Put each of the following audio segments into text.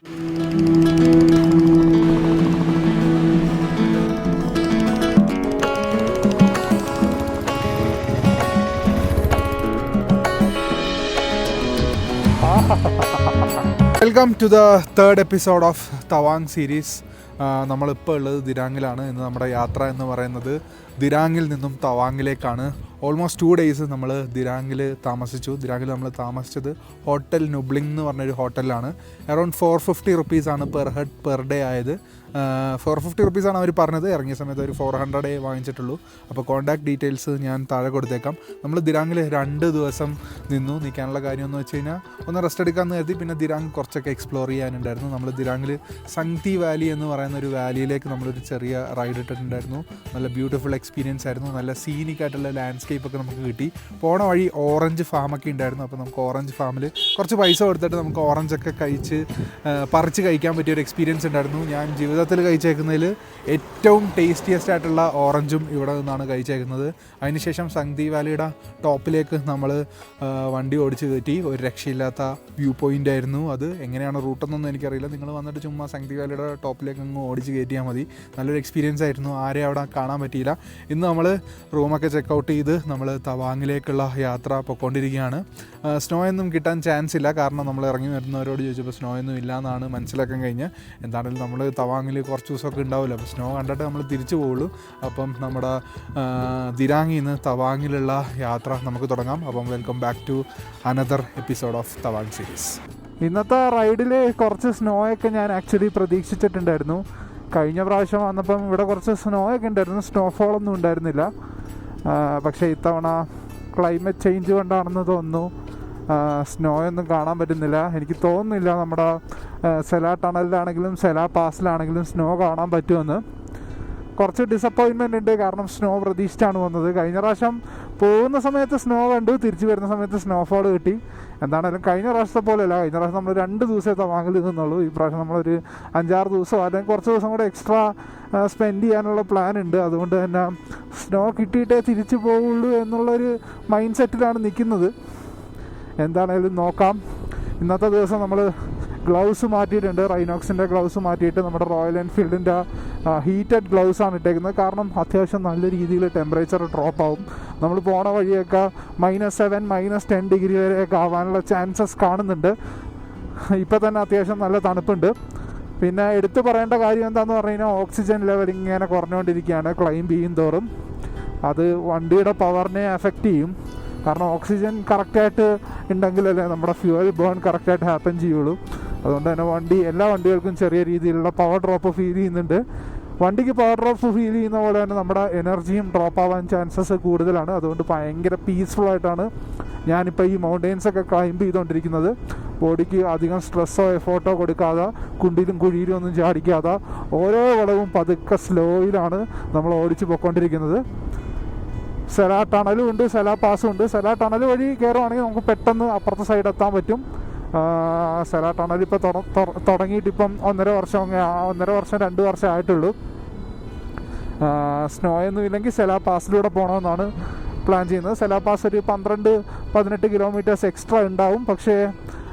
Welcome to the third episode of Tawang series. നമ്മളിപ്പോൾ ഉള്ളത് ദിരാങ്ങിലാണ്. ഇന്ന് നമ്മുടെ യാത്ര എന്ന് പറയുന്നത് ദിരാങ്ങിൽ നിന്നും തവാങ്ങിലേക്കാണ്. ഓൾമോസ്റ്റ് 2 days നമ്മൾ ദിരാങ്ങിൽ താമസിച്ചു. ദിരാങ്ങിൽ നമ്മൾ താമസിച്ചത് ഹോട്ടൽ നുബ്ലിംഗ് എന്ന് പറഞ്ഞൊരു ഹോട്ടലിലാണ്. Around 450 rupees per head per day ആയത്. 450 rupees അവർ പറഞ്ഞത്. ഇറങ്ങിയ സമയത്ത് ഒരു 400 വാങ്ങിച്ചിട്ടുള്ളൂ. അപ്പോൾ കോൺടാക്ട് ഡീറ്റെയിൽസ് ഞാൻ താഴെ കൊടുത്തേക്കാം. നമ്മൾ ദിരാങ്ങിൽ 2 ദിവസം നിൽക്കാനുള്ള കാര്യം എന്ന് വെച്ച് കഴിഞ്ഞാൽ ഒന്ന് റെസ്റ്റ് എടുക്കാമെന്ന് കരുതി. പിന്നെ ദിരാങ് കുറച്ചൊക്കെ എക്സ്പ്ലോർ ചെയ്യാനുണ്ടായിരുന്നു. നമ്മൾ ദിരാങ്ങിൽ സംഗ്തി വാലി എന്ന് പറയുന്ന ഒരു വാലിയിലേക്ക് നമ്മളൊരു ചെറിയ റൈഡ് ഇട്ടിട്ടുണ്ടായിരുന്നു. നല്ല ബ്യൂട്ടിഫുൾ എക്സ്പീരിയൻസ് ആയിരുന്നു. നല്ല സീനിക് ആയിട്ടുള്ള ലാൻഡ്സ്കേപ്പ് ഒക്കെ നമുക്ക് കിട്ടി. പോണ വഴി ഓറഞ്ച് ഫാമൊക്കെ ഉണ്ടായിരുന്നു. അപ്പോൾ നമുക്ക് ഓറഞ്ച് ഫാമിൽ കുറച്ച് പൈസ കൊടുത്തിട്ട് നമുക്ക് ഓറഞ്ചൊക്കെ പറിച്ച് കഴിക്കാൻ പറ്റിയ ഒരു എക്സ്പീരിയൻസ് ഉണ്ടായിരുന്നു. ഞാൻ ജീവിതത്തിൽ കഴിച്ചേക്കുന്നതിൽ ഏറ്റവും ടേസ്റ്റിയസ്റ്റ് ആയിട്ടുള്ള ഓറഞ്ചും ഇവിടെ നിന്നാണ് കഴിച്ചേക്കുന്നത്. അതിനുശേഷം സംഗ്തി വാലിയുടെ ടോപ്പിലേക്ക് നമ്മൾ വണ്ടി ഓടിച്ച് കയറ്റി. ഒരു രക്ഷയില്ലാത്ത വ്യൂ പോയിൻ്റ് ആയിരുന്നു അത്. എങ്ങനെയാണ് റൂട്ടെന്നൊന്നും എനിക്കറിയില്ല. നിങ്ങൾ വന്നിട്ട് ചുമ്മാ സംഗ്തി വാലിയുടെ ടോപ്പിലേക്ക് അങ്ങ് ഓടിച്ച് കയറ്റിയാൽ മതി. നല്ലൊരു എക്സ്പീരിയൻസ് ആയിരുന്നു. ആരെയും അവിടെ കാണാൻ പറ്റിയില്ല. ഇന്ന് നമ്മൾ റൂമൊക്കെ ചെക്കൗട്ട് ചെയ്ത് നമ്മൾ തവാങ്ങിലേക്കുള്ള യാത്ര പൊയ്ക്കൊണ്ടിരിക്കുകയാണ്. സ്നോ ഒന്നും കിട്ടാൻ ചാൻസ് ഇല്ല. കാരണം നമ്മൾ ഇറങ്ങി വരുന്നവരോട് ചോദിച്ചപ്പോൾ സ്നോ ഒന്നും ഇല്ല എന്നാണ് മനസ്സിലാക്കാൻ കഴിഞ്ഞ്. എന്താണെങ്കിലും നമ്മൾ തവാങ്ങിൽ കുറച്ച് ദിവസമൊക്കെ ഉണ്ടാവില്ല. അപ്പോൾ സ്നോ കണ്ടിട്ട് നമ്മൾ തിരിച്ചു പോവുള്ളൂ. അപ്പം നമ്മുടെ ദിരാങ്ങിൽ നിന്ന് തവാങ്ങിലുള്ള യാത്ര നമുക്ക് തുടങ്ങാം. അപ്പം welcome back to another episode of Tawang series. ഇന്നത്തെ റൈഡിൽ കുറച്ച് സ്നോയൊക്കെ ഞാൻ ആക്ച്വലി പ്രതീക്ഷിച്ചിട്ടുണ്ടായിരുന്നു. കഴിഞ്ഞ പ്രാവശ്യം വന്നപ്പം ഇവിടെ കുറച്ച് സ്നോയൊക്കെ ഉണ്ടായിരുന്നു. സ്നോഫോളൊന്നും ഉണ്ടായിരുന്നില്ല. പക്ഷേ ഇത്തവണ ക്ലൈമറ്റ് ചേഞ്ച് കൊണ്ടാണെന്ന് തോന്നുന്നു സ്നോയൊന്നും കാണാൻ പറ്റുന്നില്ല. എനിക്ക് തോന്നുന്നില്ല നമ്മുടെ സെലാ ടണലിലാണെങ്കിലും സെലാ പാസിലാണെങ്കിലും സ്നോ കാണാൻ പറ്റുമെന്ന്. കുറച്ച് ഡിസപ്പോയിൻമെൻ്റ് ഉണ്ട്. കാരണം സ്നോ പ്രതീക്ഷിച്ചാണ് വന്നത്. കഴിഞ്ഞ പ്രാവശ്യം പോകുന്ന സമയത്ത് സ്നോ കണ്ടു, തിരിച്ചു വരുന്ന സമയത്ത് സ്നോഫോൾ കിട്ടി. എന്താണെങ്കിലും കഴിഞ്ഞ പ്രാവശ്യത്തെ പോലെയല്ല. കഴിഞ്ഞ പ്രാവശ്യം നമ്മൾ 2 ദിവസമേ തവാങ്ങിൽ നിന്നുള്ളൂ. ഈ പ്രാവശ്യം നമ്മളൊരു 5-6 ദിവസം അല്ലെങ്കിൽ കുറച്ച് ദിവസം കൂടെ എക്സ്ട്രാ സ്പെൻഡ് ചെയ്യാനുള്ള പ്ലാൻ ഉണ്ട്. അതുകൊണ്ട് തന്നെ സ്നോ കിട്ടിയിട്ടേ തിരിച്ചു പോവുള്ളൂ എന്നുള്ളൊരു മൈൻഡ് സെറ്റിലാണ് നിൽക്കുന്നത്. എന്താണേലും നോക്കാം. ഇന്നത്തെ ദിവസം നമ്മൾ ഗ്ലൗസ് മാറ്റിയിട്ടുണ്ട്. റൈനോക്സിൻ്റെ ഗ്ലൗസ് മാറ്റിയിട്ട് നമ്മുടെ റോയൽ എൻഫീൽഡിൻ്റെ ഹീറ്റഡ് ഗ്ലൗസാണ് ഇട്ടേക്കുന്നത്. കാരണം അത്യാവശ്യം നല്ല രീതിയിൽ ടെമ്പറേച്ചർ ഡ്രോപ്പ് ആവും. നമ്മൾ പോണ വഴിയൊക്കെ -7 -10 ഡിഗ്രി വരെയൊക്കെ ആവാനുള്ള ചാൻസസ് കാണുന്നുണ്ട്. ഇപ്പോൾ തന്നെ അത്യാവശ്യം നല്ല തണുപ്പുണ്ട്. പിന്നെ എടുത്തു പറയേണ്ട കാര്യം എന്താണെന്ന് പറഞ്ഞു കഴിഞ്ഞാൽ ഓക്സിജൻ ലെവൽ ഇങ്ങനെ കുറഞ്ഞുകൊണ്ടിരിക്കുകയാണ് ക്ലൈംബ് ചെയ്യും തോറും. അത് വണ്ടിയുടെ പവറിനെ എഫക്റ്റ് ചെയ്യും. കാരണം ഓക്സിജൻ കറക്റ്റായിട്ട് ഉണ്ടെങ്കിലല്ലേ നമ്മുടെ ഫ്യൂവൽ ബേൺ കറക്റ്റായിട്ട് ഹാപ്പൻ ചെയ്യുള്ളൂ. അതുകൊണ്ട് തന്നെ എല്ലാ വണ്ടികൾക്കും ചെറിയ രീതിയിലുള്ള പവർ ഡ്രോപ്പ് ഫീൽ ചെയ്യുന്നുണ്ട്. വണ്ടിക്ക് പവർ ഡ്രോപ്പ് ഫീൽ ചെയ്യുന്ന പോലെ തന്നെ നമ്മുടെ എനർജിയും ഡ്രോപ്പ് ആവാൻ ചാൻസസ് കൂടുതലാണ്. അതുകൊണ്ട് ഭയങ്കര പീസ്ഫുള്ളായിട്ടാണ് ഞാനിപ്പോൾ ഈ മൗണ്ടെയ്ൻസൊക്കെ ക്ലൈംബ് ചെയ്തുകൊണ്ടിരിക്കുന്നത്. ബോഡിക്ക് അധികം സ്ട്രെസ്സോ എഫോർട്ടോ കൊടുക്കാതെ, കുണ്ടിലും കുഴിയിലും ഒന്നും ചാടിക്കാതെ ഓരോ വളവും പതുക്കെ സ്ലോയിലാണ് നമ്മൾ ഓടിച്ച് പോയിക്കൊണ്ടിരിക്കുന്നത്. സെലാ ടണലും ഉണ്ട്, സെലാ പാസും ഉണ്ട്. സെലാ ടണൽ വഴി കയറുവാണെങ്കിൽ നമുക്ക് പെട്ടെന്ന് അപ്പുറത്തെ സൈഡ് എത്താൻ പറ്റും. സെലാ ടണൽ ഇപ്പോൾ തുടങ്ങിയിട്ടിപ്പം 1.5 വർഷം 2 വർഷം ആയിട്ടുള്ളൂ. സ്നോയൊന്നും ഇല്ലെങ്കിൽ സെലാ പാസിലൂടെ പോകണമെന്നാണ് പ്ലാൻ ചെയ്യുന്നത്. സെലാ പാസ് ഒരു 12-18 കിലോമീറ്റേഴ്സ് എക്സ്ട്രാ ഉണ്ടാവും. പക്ഷേ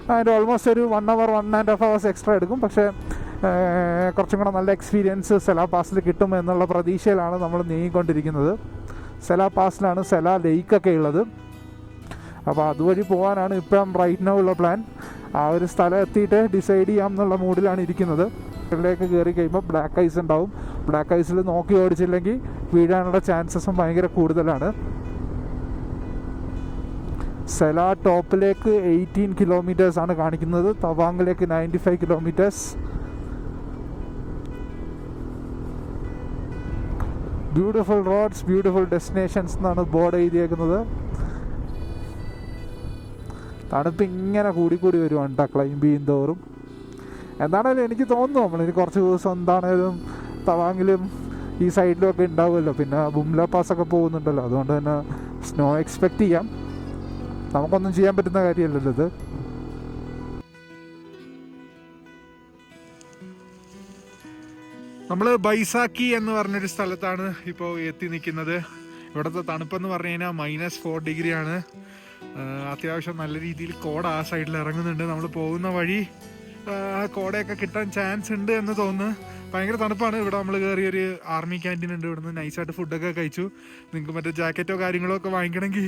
അതിൻ്റെ ഓൾമോസ്റ്റ് ഒരു 1 hour 1.5 hours എക്സ്ട്രാ എടുക്കും. പക്ഷേ കുറച്ചും കൂടെ നല്ല എക്സ്പീരിയൻസ് സെലാ പാസിൽ കിട്ടും എന്നുള്ള പ്രതീക്ഷയിലാണ് നമ്മൾ നീങ്ങിക്കൊണ്ടിരിക്കുന്നത്. സെലാ പാസിലാണ് സെലാ ലേക്കൊക്കെ ഉള്ളത്. അപ്പോൾ അതുവഴി പോകാനാണ് ഇപ്പം റൈറ്റ് നൗ ഉള്ള പ്ലാൻ. ആ ഒരു സ്ഥലം എത്തിയിട്ട് ഡിസൈഡ് ചെയ്യാം എന്നുള്ള മൂഡിലാണ് ഇരിക്കുന്നത്. ഇതിലേക്ക് കയറി കഴിയുമ്പോൾ ബ്ലാക്ക് ഐസ് ഉണ്ടാവും. ബ്ലാക്ക് ഐസിൽ നോക്കി ഓടിച്ചില്ലെങ്കിൽ വീഴാനുള്ള ചാൻസസും ഭയങ്കര കൂടുതലാണ്. സെലാ ടോപ്പിലേക്ക് 18 kilometers ആണ് കാണിക്കുന്നത്. തവാങ്ങിലേക്ക് 95 kilometers. Beautiful roads, beautiful destinations എന്നാണ് ബോർഡ് എഴുതിയേക്കുന്നത്. തണുപ്പ് ഇങ്ങനെ കൂടിക്കൂടി വരുവാണ് കേട്ടോ ക്ലൈംബ് ചെയ്യും തോറും. എന്താണേലും എനിക്ക് തോന്നുന്നു നമ്മളിനി കുറച്ച് ദിവസം എന്താണേലും തവാങ്ങിലും ഈ സൈഡിലും ഒക്കെ ഉണ്ടാവുമല്ലോ. പിന്നെ ബുംല പാസ്സൊക്കെ പോകുന്നുണ്ടല്ലോ. അതുകൊണ്ട് തന്നെ സ്നോ എക്സ്പെക്റ്റ് ചെയ്യാം. നമുക്കൊന്നും ചെയ്യാൻ പറ്റുന്ന കാര്യമല്ലല്ലോ ഇത്. നമ്മൾ ബൈസാക്കി എന്ന് പറഞ്ഞൊരു സ്ഥലത്താണ് ഇപ്പോൾ എത്തി നിൽക്കുന്നത്. ഇവിടുത്തെ തണുപ്പെന്ന് പറഞ്ഞു കഴിഞ്ഞാൽ -4 degree ആണ്. അത്യാവശ്യം നല്ല രീതിയിൽ കോട ആ സൈഡിൽ ഇറങ്ങുന്നുണ്ട്. നമ്മൾ പോകുന്ന വഴി കോടയൊക്കെ കിട്ടാൻ ചാൻസ് ഉണ്ട് എന്ന് തോന്നുന്നു. ഭയങ്കര തണുപ്പാണ്. ഇവിടെ നമ്മൾ കയറിയൊരു ആർമി ക്യാൻറ്റീൻ ഉണ്ട്. ഇവിടുന്ന് നൈസായിട്ട് ഫുഡൊക്കെ കഴിച്ചു. നിങ്ങൾക്ക് മറ്റേ ജാക്കറ്റോ കാര്യങ്ങളോ ഒക്കെ വാങ്ങിക്കണമെങ്കിൽ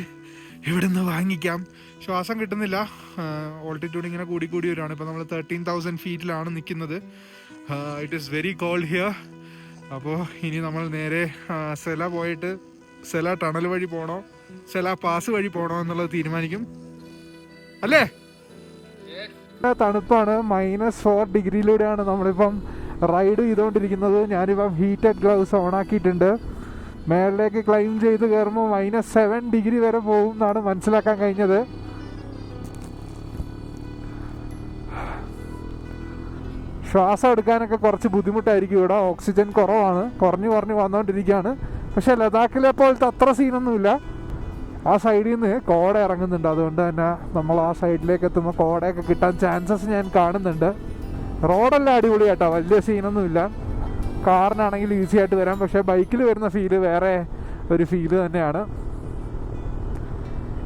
ഇവിടുന്ന് വാങ്ങിക്കാം. ശ്വാസം കിട്ടുന്നില്ല. ഓൾട്ടിറ്റ്യൂഡ് ഇങ്ങനെ കൂടി വരുവാണ്. ഇപ്പോൾ നമ്മൾ 13,000 ഫീറ്റിലാണ് നിൽക്കുന്നത്. It is very cold here. അപ്പോൾ ഇനി നമ്മൾ നേരെ സെല പോയിട്ട് സെല ടണൽ വഴി പോകണോ സെല പാസ് വഴി പോകണോ എന്നുള്ളത് തീരുമാനിക്കും അല്ലേ. തണുപ്പാണ്. -4 ഡിഗ്രിയിലൂടെയാണ് നമ്മളിപ്പം റൈഡ് ചെയ്തുകൊണ്ടിരിക്കുന്നത്. ഞാനിപ്പം ഹീറ്റഡ് ഗ്ലൗസ് ഓണാക്കിയിട്ടുണ്ട്. മേളിലേക്ക് ക്ലൈം ചെയ്ത് കയറുമ്പോൾ -7 ഡിഗ്രി വരെ പോകും എന്നാണ് മനസ്സിലാക്കാൻ കഴിഞ്ഞത്. ശ്വാസം എടുക്കാനൊക്കെ കുറച്ച് ബുദ്ധിമുട്ടായിരിക്കും. ഇവിടെ ഓക്സിജൻ കുറവാണ്. കുറഞ്ഞു വന്നുകൊണ്ടിരിക്കുകയാണ്. പക്ഷേ ലഡാക്കിലെ പോലത്തെ അത്ര സീനൊന്നുമില്ല. ആ സൈഡിൽ നിന്ന് കോട ഇറങ്ങുന്നുണ്ട്. അതുകൊണ്ട് തന്നെ നമ്മൾ ആ സൈഡിലേക്ക് എത്തുമ്പോൾ കോടയൊക്കെ കിട്ടാൻ ചാൻസസ് ഞാൻ കാണുന്നുണ്ട്. റോഡെല്ലാം അടിപൊളിയാട്ടോ, വലിയ സീനൊന്നുമില്ല. കാറിനാണെങ്കിൽ ഈസി ആയിട്ട് വരാം. പക്ഷേ ബൈക്കിൽ വരുന്ന ഫീല് വേറെ ഒരു ഫീല് തന്നെയാണ്.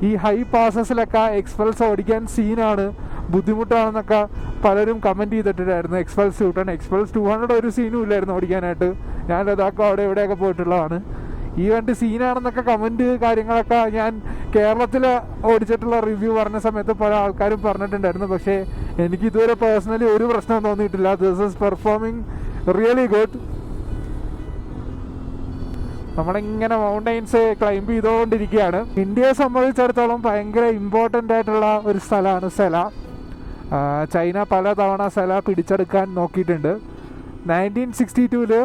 ഈ ഹൈ പാസസിലൊക്കെ എക്സ്പൾസ് ഓടിക്കാൻ സീനാണ്, ബുദ്ധിമുട്ടാണെന്നൊക്കെ പലരും കമൻറ്റ് ചെയ്തിട്ടുണ്ടായിരുന്നു. എക്സ്പൾസ് 210 എക്സ്പൾസ് 200 ഒരു സീനും ഇല്ലായിരുന്നു ഓടിക്കാനായിട്ട്. ഞാൻ ലഡാക്ക് അവിടെ ഇവിടെയൊക്കെ പോയിട്ടുള്ളതാണ്. ഈ വണ്ടി സീനാണെന്നൊക്കെ കമൻറ്റ് കാര്യങ്ങളൊക്കെ ഞാൻ കേരളത്തിൽ ഓടിച്ചിട്ടുള്ള റിവ്യൂ പറഞ്ഞ സമയത്ത് പല ആൾക്കാരും പറഞ്ഞിട്ടുണ്ടായിരുന്നു. പക്ഷേ എനിക്ക് ഇതുവരെ പേഴ്സണലി ഒരു പ്രശ്നവും തോന്നിയിട്ടില്ല. This is performing really good. നമ്മളിങ്ങനെ മൗണ്ടൈൻസ് ക്ലൈംബ് ചെയ്തുകൊണ്ടിരിക്കുകയാണ്. ഇന്ത്യയെ സംബന്ധിച്ചിടത്തോളം ഭയങ്കര ഇമ്പോർട്ടൻ്റ് ആയിട്ടുള്ള ഒരു സ്ഥലമാണ് സെല. ചൈന പല തവണ സെല പിടിച്ചെടുക്കാൻ നോക്കിയിട്ടുണ്ട്. 1962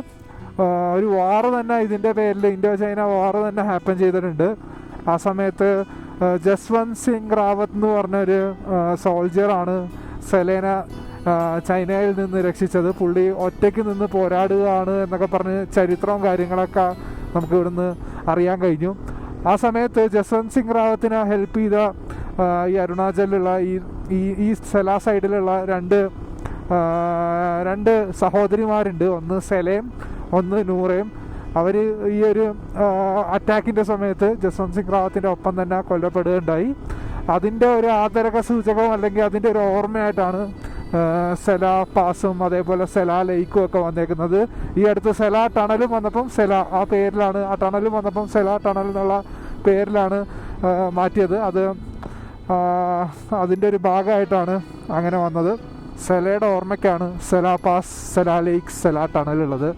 ഒരു വാറ് തന്നെ ഇതിൻ്റെ പേരിൽ ഇൻഡോ ചൈന വാറ് തന്നെ ഹാപ്പൻ ചെയ്തിട്ടുണ്ട്. ആ സമയത്ത് ജസ്വന്ത് സിംഗ് റാവത്ത് എന്ന് പറഞ്ഞൊരു സോൾജിയറാണ് സെലേന ചൈനയിൽ നിന്ന് രക്ഷിച്ചത്. പുള്ളി ഒറ്റയ്ക്ക് നിന്ന് പോരാടുകയാണ് എന്നൊക്കെ പറഞ്ഞ് ചരിത്രവും കാര്യങ്ങളൊക്കെ നമുക്ക് ഇവിടുന്ന് അറിയാൻ കഴിഞ്ഞു. ആ സമയത്ത് ജസ്വന്ത് സിംഗ് റാവത്തിനെ ഹെൽപ്പ് ചെയ്ത ഈ അരുണാചലിലുള്ള ഈ സെല സൈഡിലുള്ള രണ്ട് സഹോദരിമാരുണ്ട്. ഒന്ന് സെലയും ഒന്ന് നൂറയും. അവർ ഈ ഒരു അറ്റാക്കിൻ്റെ സമയത്ത് ജസ്വന്ത് സിംഗ് റാവത്തിൻ്റെ ഒപ്പം തന്നെ കൊല്ലപ്പെടുകയുണ്ടായി. അതിൻ്റെ ഒരു ആദരക സൂചകവും അല്ലെങ്കിൽ അതിൻ്റെ ഒരു ഓർമ്മയായിട്ടാണ് സെല പാസും അതേപോലെ സെല ലേക്കും ഒക്കെ വന്നേക്കുന്നത്. ഈ അടുത്ത് സെല ടണലും വന്നപ്പം സെല ആ പേരിലാണ്, ആ ടണലും വന്നപ്പം സെല ടണൽ എന്നുള്ള പേരിലാണ് മാറ്റിയത്. അതിൻ്റെ ഒരു ഭാഗമായിട്ടാണ് അങ്ങനെ വന്നത്. സെലയുടെ ഓർമ്മയ്ക്കാണ് സെല പാസ്, സെല ലേക്ക്, സെല ടണലുള്ളത്.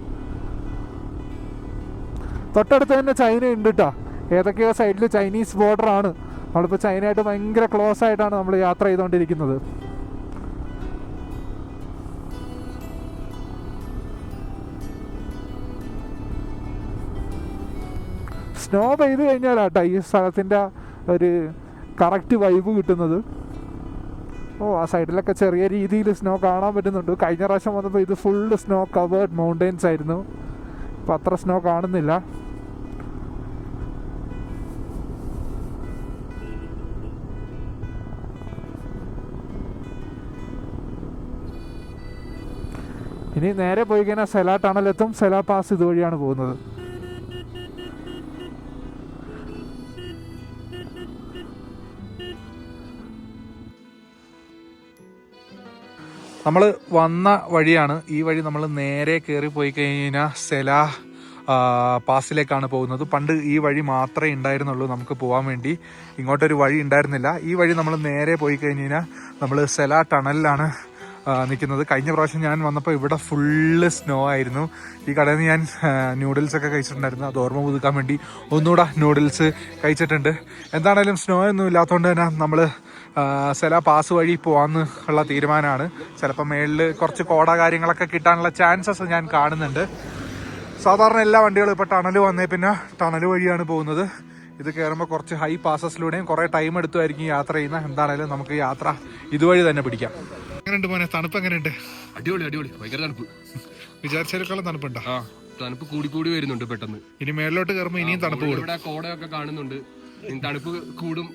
തൊട്ടടുത്ത് തന്നെ ചൈന ഉണ്ട് കേട്ടോ. ഏതൊക്കെയോ സൈഡിൽ ചൈനീസ് ബോർഡറാണ്. നമ്മളിപ്പോൾ ചൈനയായിട്ട് ഭയങ്കര ക്ലോസ് ആയിട്ടാണ് നമ്മൾ യാത്ര ചെയ്തുകൊണ്ടിരിക്കുന്നത്. സ്നോ പെയ്ത് കഴിഞ്ഞാലാട്ടോ ഈ സ്ഥലത്തിൻ്റെ ഒരു കറക്റ്റ് വൈബ് കിട്ടുന്നത്. ആ സൈഡിലൊക്കെ ചെറിയ രീതിയിൽ സ്നോ കാണാൻ പറ്റുന്നുണ്ട്. കഴിഞ്ഞ പ്രാവശ്യം വന്നപ്പോൾ ഇത് ഫുള്ള് സ്നോ കവേർഡ് മൗണ്ടെയ്ൻസ് ആയിരുന്നു. ഇപ്പം അത്ര സ്നോ കാണുന്നില്ല. ഇനി നേരെ പോയി കഴിഞ്ഞാൽ സെല ടണലെത്തും. സെല പാസ് ഇതുവഴിയാണ് പോകുന്നത്. നമ്മൾ വന്ന വഴിയാണ്. ഈ വഴി നമ്മൾ നേരെ കയറി പോയി കഴിഞ്ഞാൽ സെല പാസിലേക്കാണ് പോകുന്നത്. പണ്ട് ഈ വഴി മാത്രമേ ഉണ്ടായിരുന്നുള്ളൂ നമുക്ക് പോകാൻ വേണ്ടി. ഇങ്ങോട്ടൊരു വഴി ഉണ്ടായിരുന്നില്ല. ഈ വഴി നമ്മൾ നേരെ പോയി കഴിഞ്ഞ് കഴിഞ്ഞാൽ നമ്മൾ സെല ടണലിലാണ് നിൽക്കുന്നത്. കഴിഞ്ഞ പ്രാവശ്യം ഞാൻ വന്നപ്പോൾ ഇവിടെ ഫുള്ള് സ്നോ ആയിരുന്നു. ഈ കടയിൽ നിന്ന് ഞാൻ നൂഡിൽസൊക്കെ കഴിച്ചിട്ടുണ്ടായിരുന്നു. അത് ഓർമ്മ പുതുക്കാൻ വേണ്ടി ഒന്നുകൂടെ നൂഡിൽസ് കഴിച്ചിട്ടുണ്ട്. എന്താണേലും സ്നോ ഒന്നും ഇല്ലാത്തതുകൊണ്ട് തന്നെ നമ്മൾ സെല പാസ് വഴി പോകാമെന്ന് ഉള്ള തീരുമാനമാണ്. ചിലപ്പോൾ മേളിൽ കുറച്ച് കോട കാര്യങ്ങളൊക്കെ കിട്ടാനുള്ള ചാൻസസ് ഞാൻ കാണുന്നുണ്ട്. സാധാരണ എല്ലാ വണ്ടികളും ഇപ്പോൾ ടണൽ വന്നേ പിന്നെ ടണൽ വഴിയാണ് പോകുന്നത്. ഇത് കയറുമ്പോൾ കുറച്ച് ഹൈ പാസസിലൂടെയും കുറേ ടൈം എടുത്തുമായിരിക്കും യാത്ര ചെയ്യുന്നത്. എന്താണേലും നമുക്ക് യാത്ര ഇതുവഴി തന്നെ പിടിക്കാം. എങ്ങനെയുണ്ട് മോനെ, തണുപ്പ് എങ്ങനെയുണ്ട്? അടിപൊളി അടിപൊളി, ഭയങ്കര തണുപ്പ്. വിചാരിച്ചതിനേക്കാളും തണുപ്പുണ്ടോ? തണുപ്പ് കൂടി വരുന്നുണ്ട് പെട്ടെന്ന്. ഇനി മേളിലോട്ട് കയറുമ്പോൾ ഇനിയും തണുപ്പ് കൂടും. ഇവിടെ കോടയൊക്കെ കാണുന്നുണ്ട്. തണുപ്പ് കൂടും,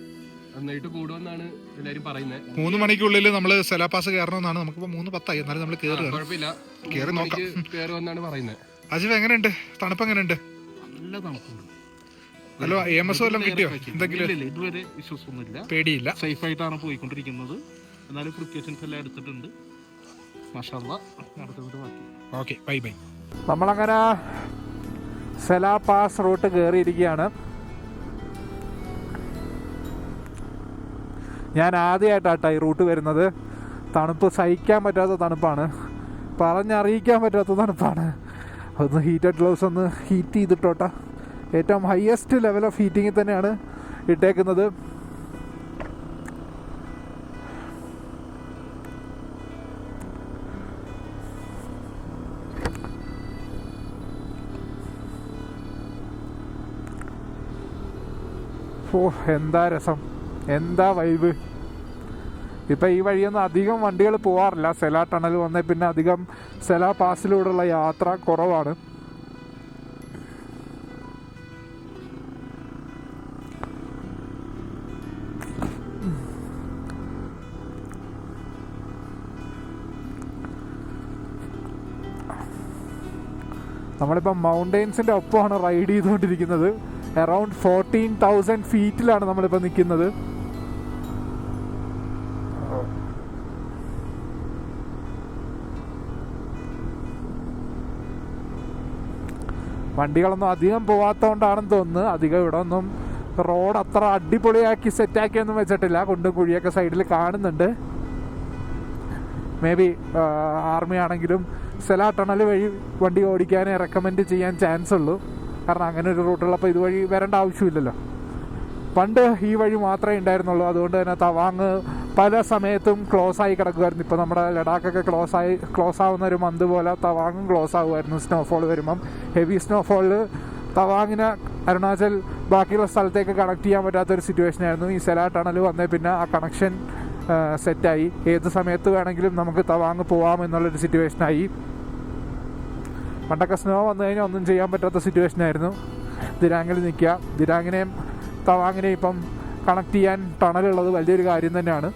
നന്നായിട്ട് കൂടുമെന്നാണ് എല്ലാരും പറയുന്നത്. 3 മണിക്കുള്ളിൽ നമ്മൾ സെല പാസ് കയറണമെന്നാണ്. നമുക്കിപ്പോൾ 3:10 എന്നാലും നമ്മൾ കയറുക. കുഴപ്പമില്ല, കയറി നോക്കാം, കയറുമെന്നാണ് പറയുന്നത്. അജിവ് എങ്ങനെയുണ്ട്, തണുപ്പ് എങ്ങനെയുണ്ട്? നല്ല തണുപ്പുണ്ട്. ഹലോ, EMS വല്ലതും കിട്ടിയോ? എന്തെങ്കിലും ഇതുവരെ വിശ്വാസമൊന്നുമില്ല, പേടിയില്ല, സേഫ് ആയിട്ടാണ് പോയിക്കൊണ്ടിരിക്കുന്നത്. എന്നാലും പ്രിക്കോഷൻസ് എല്ലാം എടുത്തിട്ടുണ്ട്. Okay, bye bye. നമ്മളങ്ങനെ സെലാ പാസ് റൂട്ട് കയറിയിരിക്കുകയാണ്. ഞാൻ ആദ്യമായിട്ടാട്ടോ ഈ റൂട്ട് വരുന്നത്. തണുപ്പ് സഹിക്കാൻ പറ്റാത്ത തണുപ്പാണ്, പറഞ്ഞറിയിക്കാൻ പറ്റാത്ത തണുപ്പാണ്. ഒന്ന് ഹീറ്റഡ് ഗ്ലൗസ് ഒന്ന് ഹീറ്റ് ചെയ്തിട്ടോട്ടാ. ഏറ്റവും ഹയസ്റ്റ് ലെവൽ ഓഫ് ഹീറ്റിങ്ങിൽ തന്നെയാണ് ഇട്ടേക്കുന്നത്. ഓ, എന്താ രസം, എന്താ വൈബ്. ഇപ്പം ഈ വഴിയൊന്നും അധികം വണ്ടികൾ പോകാറില്ല. സെലാ ടണൽ വന്നേ പിന്നെ അധികം സെലാ പാസിലൂടെയുള്ള യാത്ര കുറവാണ്. നമ്മളിപ്പം മൗണ്ടെയ്ൻസിൻ്റെ ഒപ്പമാണ് റൈഡ് ചെയ്തുകൊണ്ടിരിക്കുന്നത്. അറൗണ്ട് 14,000 ഫീറ്റിലാണ് നമ്മളിപ്പോൾ നിൽക്കുന്നത്. വണ്ടികളൊന്നും അധികം പോകാത്തതുകൊണ്ടാണെന്ന് തോന്നുന്നു. അധികം ഇവിടെ ഒന്നും റോഡ് അത്ര അടിപൊളിയാക്കി സെറ്റാക്കിയൊന്നും വെച്ചിട്ടില്ല. കുണ്ടും കുഴിയൊക്കെ സൈഡിൽ കാണുന്നുണ്ട്. മേ ബി ആർമി ആണെങ്കിലും സെലാ ടണൽ വഴി വണ്ടി ഓടിക്കാനേ റെക്കമെൻഡ് ചെയ്യാൻ ചാൻസ് ഉള്ളൂ. കാരണം അങ്ങനെ ഒരു റൂട്ടുള്ളപ്പോൾ ഇതുവഴി വരേണ്ട ആവശ്യമില്ലല്ലോ. പണ്ട് ഈ വഴി മാത്രമേ ഉണ്ടായിരുന്നുള്ളൂ. അതുകൊണ്ട് തന്നെ തവാങ് പല സമയത്തും ക്ലോസ് ആയി കിടക്കുമായിരുന്നു. ഇപ്പോൾ നമ്മുടെ ലഡാക്കൊക്കെ ക്ലോസ് ആവുന്ന ഒരു മന്ത് പോലെ തവാങ്ങും ക്ലോസ് ആകുമായിരുന്നു സ്നോഫോൾ വരുമ്പം. ഹെവി സ്നോഫോളിൽ തവാങ്ങിന് അരുണാചൽ ബാക്കിയുള്ള സ്ഥലത്തേക്ക് കണക്ട് ചെയ്യാൻ പറ്റാത്തൊരു സിറ്റുവേഷൻ ആയിരുന്നു. ഈ സെലാ ടണൽ വന്നേ പിന്നെ ആ കണക്ഷൻ സെറ്റായി. ഏത് സമയത്ത് വേണമെങ്കിലും നമുക്ക് തവാങ് പോവാം എന്നുള്ളൊരു സിറ്റുവേഷനായി. പണ്ടൊക്കെ സ്നോ വന്നു കഴിഞ്ഞാൽ ഒന്നും ചെയ്യാൻ പറ്റാത്ത സിറ്റുവേഷനായിരുന്നു. ദിരാങ്ങിൽ നിൽക്കുക. ദിരാങ്ങിനെയും തവാങ്ങിനെയും ഇപ്പം കണക്ട് ചെയ്യാൻ ടണലുള്ളത് വലിയൊരു കാര്യം തന്നെയാണ്.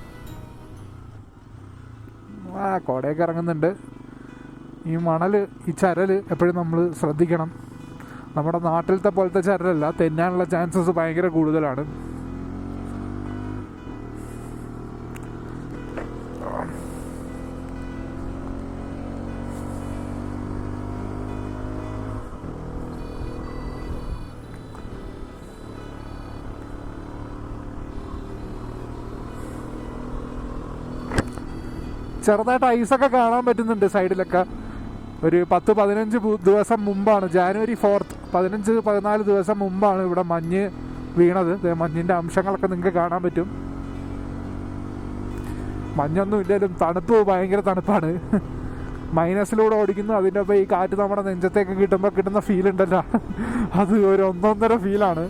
കോടയൊക്കെ ഇറങ്ങുന്നുണ്ട്. ഈ മണൽ, ഈ ചരൽ എപ്പോഴും നമ്മൾ ശ്രദ്ധിക്കണം. നമ്മുടെ നാട്ടിലത്തെ പോലത്തെ ചരലല്ല, തെന്നാനുള്ള ചാൻസസ് ഭയങ്കര കൂടുതലാണ്. ചെറുതായിട്ട് ഐസൊക്കെ കാണാൻ പറ്റുന്നുണ്ട് സൈഡിലൊക്കെ. ഒരു 10-15 ദിവസം മുമ്പാണ്, ജാനുവരി 4th 15-14 ദിവസം മുമ്പാണ് ഇവിടെ മഞ്ഞ് വീണത്. മഞ്ഞിൻ്റെ അംശങ്ങളൊക്കെ നിങ്ങൾക്ക് കാണാൻ പറ്റും. മഞ്ഞൊന്നും ഇല്ലെങ്കിലും തണുപ്പ് ഭയങ്കര തണുപ്പാണ്. മൈനസിലൂടെ ഓടിക്കുന്നു. അതിൻ്റെ ഒപ്പം ഈ കാറ്റ് നമ്മുടെ നെഞ്ചത്തേക്ക് കിട്ടുമ്പോൾ കിട്ടുന്ന ഫീൽ ഉണ്ടല്ലോ, അത് ഒരു ഒന്നൊന്നര ഫീലാണ്.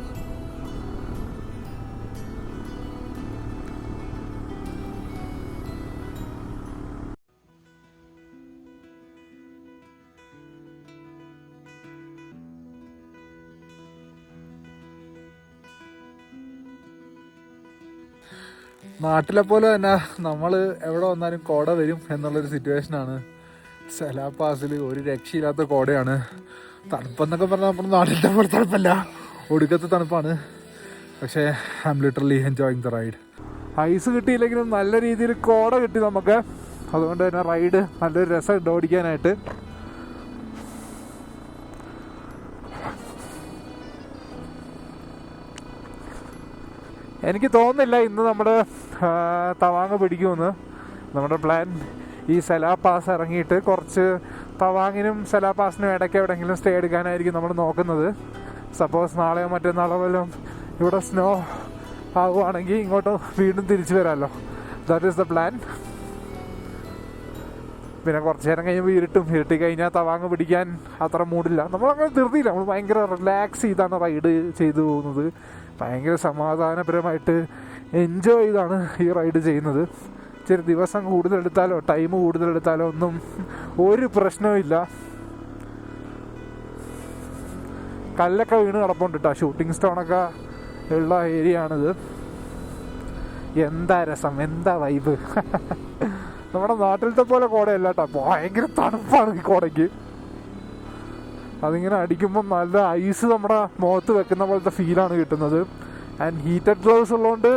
നാട്ടിലെ പോലെ തന്നെ നമ്മൾ എവിടെ വന്നാലും കോട വരും എന്നുള്ളൊരു സിറ്റുവേഷനാണ്. സെലാ പാസിൽ ഒരു രക്ഷയില്ലാത്ത കോടയാണ്. തണുപ്പെന്നൊക്കെ പറഞ്ഞാൽ നമ്മുടെ നാട്ടിലത്തെ പോലെ തണുപ്പല്ല, ഒടുക്കത്തെ തണുപ്പാണ്. പക്ഷേ I M literally enjoying the ride. Ice കിട്ടിയില്ലെങ്കിലും നല്ല രീതിയിൽ കോട കിട്ടി നമുക്ക്. അതുകൊണ്ട് തന്നെ റൈഡ് നല്ലൊരു രസമുണ്ട് ഓടിക്കാനായിട്ട്. എനിക്ക് തോന്നുന്നില്ല ഇന്ന് നമ്മുടെ തവാങ് പിടിക്കുമെന്ന്. നമ്മുടെ പ്ലാൻ ഈ സെലാ പാസ് ഇറങ്ങിയിട്ട് കുറച്ച് തവാങ്ങിനും സെലാ പാസിനും ഇടയ്ക്ക് എവിടെയെങ്കിലും സ്റ്റേ എടുക്കാനായിരിക്കും നമ്മൾ നോക്കുന്നത്. സപ്പോസ് നാളെയോ മറ്റന്നാളോ വല്ലതും ഇവിടെ സ്നോ ആവുകയാണെങ്കിൽ ഇങ്ങോട്ട് വീണ്ടും തിരിച്ചു വരാമല്ലോ. That is the plan. പിന്നെ കുറച്ച് നേരം കഴിയുമ്പോൾ ഇരുട്ടി കഴിഞ്ഞാൽ തവാങ് പിടിക്കാൻ അത്ര മൂടില്ല. നമ്മളങ്ങനെ ധൃതിയില്ല, നമ്മൾ ഭയങ്കര റിലാക്സ് ചെയ്താണ് റൈഡ് ചെയ്തു പോകുന്നത്. ഭയങ്കര സമാധാനപരമായിട്ട് എൻജോയ് ചെയ്താണ് ഈ റൈഡ് ചെയ്യുന്നത്. ഇച്ചിരി ദിവസം കൂടുതലെടുത്താലോ ടൈം കൂടുതലെടുത്താലോ ഒന്നും ഒരു പ്രശ്നവുമില്ല. കല്ലൊക്കെ വീണ് കിടപ്പുണ്ട് കേട്ടോ. ഷൂട്ടിംഗ് സ്റ്റോണൊക്കെ ഉള്ള ഏരിയ ആണിത്. എന്താ രസം, എന്താ വൈബ്. നമ്മുടെ നാട്ടിലത്തെ പോലെ കോടയല്ല കേട്ടോ, ഭയങ്കര തണുപ്പാണ് ഈ കോടയ്ക്ക്. അതിങ്ങനെ അടിക്കുമ്പം നല്ല ഐസ് നമ്മുടെ മുഖത്ത് വെക്കുന്ന പോലത്തെ ഫീലാണ് കിട്ടുന്നത്. ആൻഡ് ഹീറ്റഡ് ഗ്ലൗസ് ഉള്ളതുകൊണ്ട്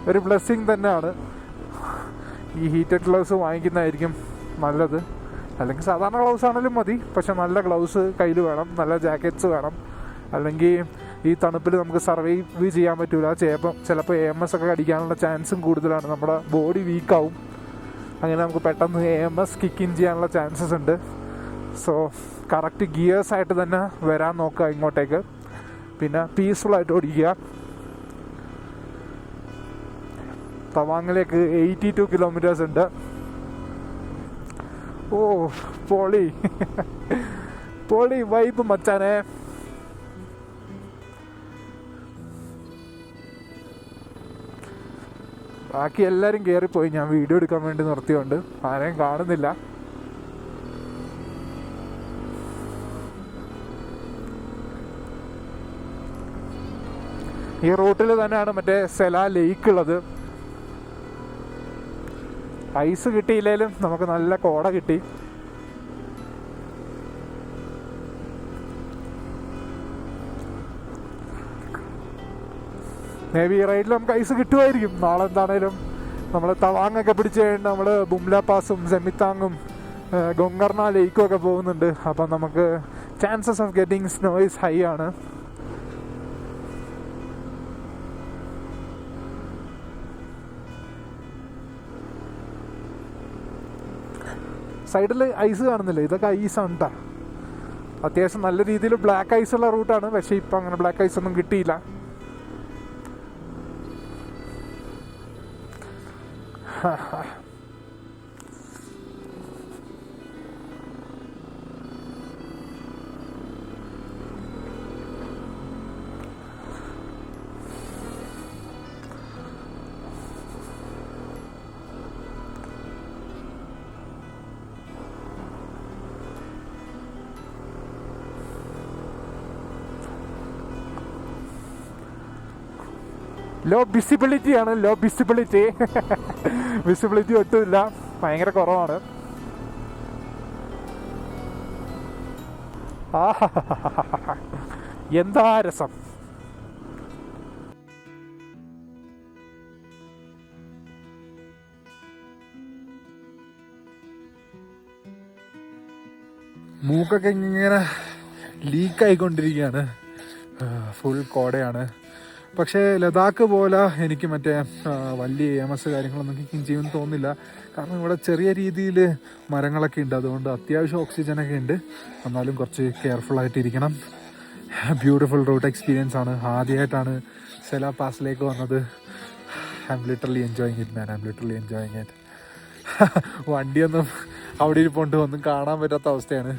ഒരു ബ്ലെസ്സിങ് തന്നെയാണ്. ഈ ഹീറ്റഡ് ഗ്ലൗസ് വാങ്ങിക്കുന്നതായിരിക്കും നല്ലത്. അല്ലെങ്കിൽ സാധാരണ ഗ്ലൗസ് ആണെങ്കിലും മതി, പക്ഷെ നല്ല ഗ്ലൗസ് കയ്യിൽ വേണം, നല്ല ജാക്കറ്റ്സ് വേണം. അല്ലെങ്കിൽ ഈ തണുപ്പിൽ നമുക്ക് സർവൈവ് ചെയ്യാൻ പറ്റില്ല. ചിലപ്പോൾ AMS ഒക്കെ അടിക്കാനുള്ള ചാൻസും കൂടുതലാണ്. നമ്മുടെ ബോഡി വീക്കാവും. അങ്ങനെ നമുക്ക് പെട്ടെന്ന് AMS കിക്ക് ഇൻ ചെയ്യാനുള്ള ചാൻസസ് ഉണ്ട്. സോ കറക്റ്റ് ഗിയേഴ്സായിട്ട് തന്നെ വരാൻ നോക്കുക ഇങ്ങോട്ടേക്ക്. പിന്നെ പീസ്ഫുള്ളായിട്ട് ഓടിക്കുക. തവാങ്ങിലേക്ക് 82 കിലോമീറ്റേഴ്സ് ഉണ്ട്. ഓ പൊളി പൊളി വൈബ് മച്ചാനെ. ബാക്കി എല്ലാവരും കയറിപ്പോയി. ഞാൻ വീഡിയോ എടുക്കാൻ വേണ്ടി നിർത്തിയോണ്ട് ആരെയും കാണുന്നില്ല. ഈ റൂട്ടിൽ തന്നെയാണ് മറ്റേ സെല ലേക്ക് ഉള്ളത്. ഐസ് കിട്ടിയില്ലേലും നമുക്ക് നല്ല കോട കിട്ടി. മേ ബി ഈ റൈഡിൽ നമുക്ക് ഐസ് കിട്ടുമായിരിക്കും. നാളെ എന്താണേലും നമ്മൾ തവാങ്ങൊക്കെ പിടിച്ച് കഴിഞ്ഞാൽ നമ്മൾ ബുംല പാസും സെമിത്താങ്ങും ഗൊങ്കർണ ലേക്കും ഒക്കെ പോകുന്നുണ്ട്. അപ്പം നമുക്ക് chances of getting snow is high ആണ്. സൈഡിൽ ഐസ് കാണുന്നില്ല, ഇതൊക്കെ ഐസാണ് കേട്ടോ. അത്യാവശ്യം നല്ല രീതിയിൽ ബ്ലാക്ക് ഐസുള്ള റൂട്ടാണ്. പക്ഷേ ഇപ്പം അങ്ങനെ ബ്ലാക്ക് ഐസ് ഒന്നും കിട്ടിയില്ല. ലോ വിസിബിലിറ്റി ആണ്, ലോ വിസിബിലിറ്റി. വിസിബിലിറ്റി ഒട്ടുമില്ല, ഭയങ്കര കുറവാണ്. എന്താ രസം. മൂക്കൊക്കെ ഇങ്ങനെ ലീക്കായിക്കൊണ്ടിരിക്കുകയാണ്. ഫുൾ കോടയാണ്. പക്ഷേ ലഡാക്ക് പോലെ എനിക്ക് മറ്റേ വലിയ AMS കാര്യങ്ങളൊന്നും കിക്കിങ് ചെയ്യുമെന്ന് തോന്നുന്നില്ല. കാരണം ഇവിടെ ചെറിയ രീതിയിൽ മരങ്ങളൊക്കെ ഉണ്ട്. അതുകൊണ്ട് അത്യാവശ്യം ഓക്സിജനൊക്കെ ഉണ്ട്. എന്നാലും കുറച്ച് കെയർഫുള്ളായിട്ടിരിക്കണം. ബ്യൂട്ടിഫുൾ റൂട്ട് എക്സ്പീരിയൻസ് ആണ്. ആദ്യമായിട്ടാണ് സെല പാസിലേക്ക് വന്നത്. I M literally enjoying it man. I M literally enjoying it. വണ്ടിയൊന്നും അവിടെ ഇരിപ്പുണ്ട്, ഒന്നും കാണാൻ പറ്റാത്ത അവസ്ഥയാണ്.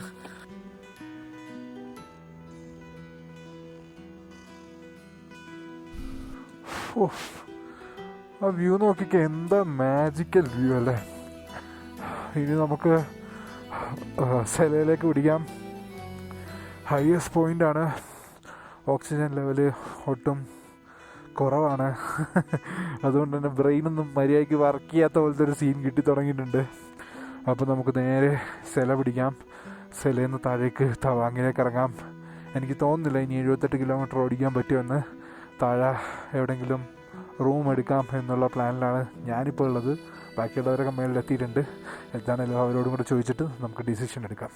ആ വ്യൂ നോക്കിക്കേ, എന്താ മാജിക്കൽ വ്യൂ അല്ലേ. ഇനി നമുക്ക് സെലയിലേക്ക് പിടിക്കാം. ഹയസ്റ്റ് പോയിൻ്റാണ്. ഓക്സിജൻ ലെവല് ഒട്ടും കുറവാണ്. അതുകൊണ്ട് തന്നെ ബ്രെയിനൊന്നും മര്യാദയ്ക്ക് വർക്ക് ചെയ്യാത്ത പോലത്തെ ഒരു സീൻ കിട്ടി തുടങ്ങിയിട്ടുണ്ട്. അപ്പോൾ നമുക്ക് നേരെ സെല പിടിക്കാം. സെലയിൽ നിന്ന് താഴേക്ക് തവാങ്ങിലേക്ക് ഇറങ്ങാം. എനിക്ക് തോന്നുന്നില്ല ഇനി 78 കിലോമീറ്റർ ഓടിക്കാൻ പറ്റുമെന്ന്. താഴെ എവിടെയെങ്കിലും റൂം എടുക്കാം എന്നുള്ള പ്ലാനിലാണ് ഞാനിപ്പോൾ ഉള്ളത്. ബാക്കിയുള്ളവരൊക്കെ മേളിലെത്തിയിട്ടുണ്ട്. എന്താണേലും അവരോടും കൂടെ ചോദിച്ചിട്ട് നമുക്ക് ഡിസിഷൻ എടുക്കാം.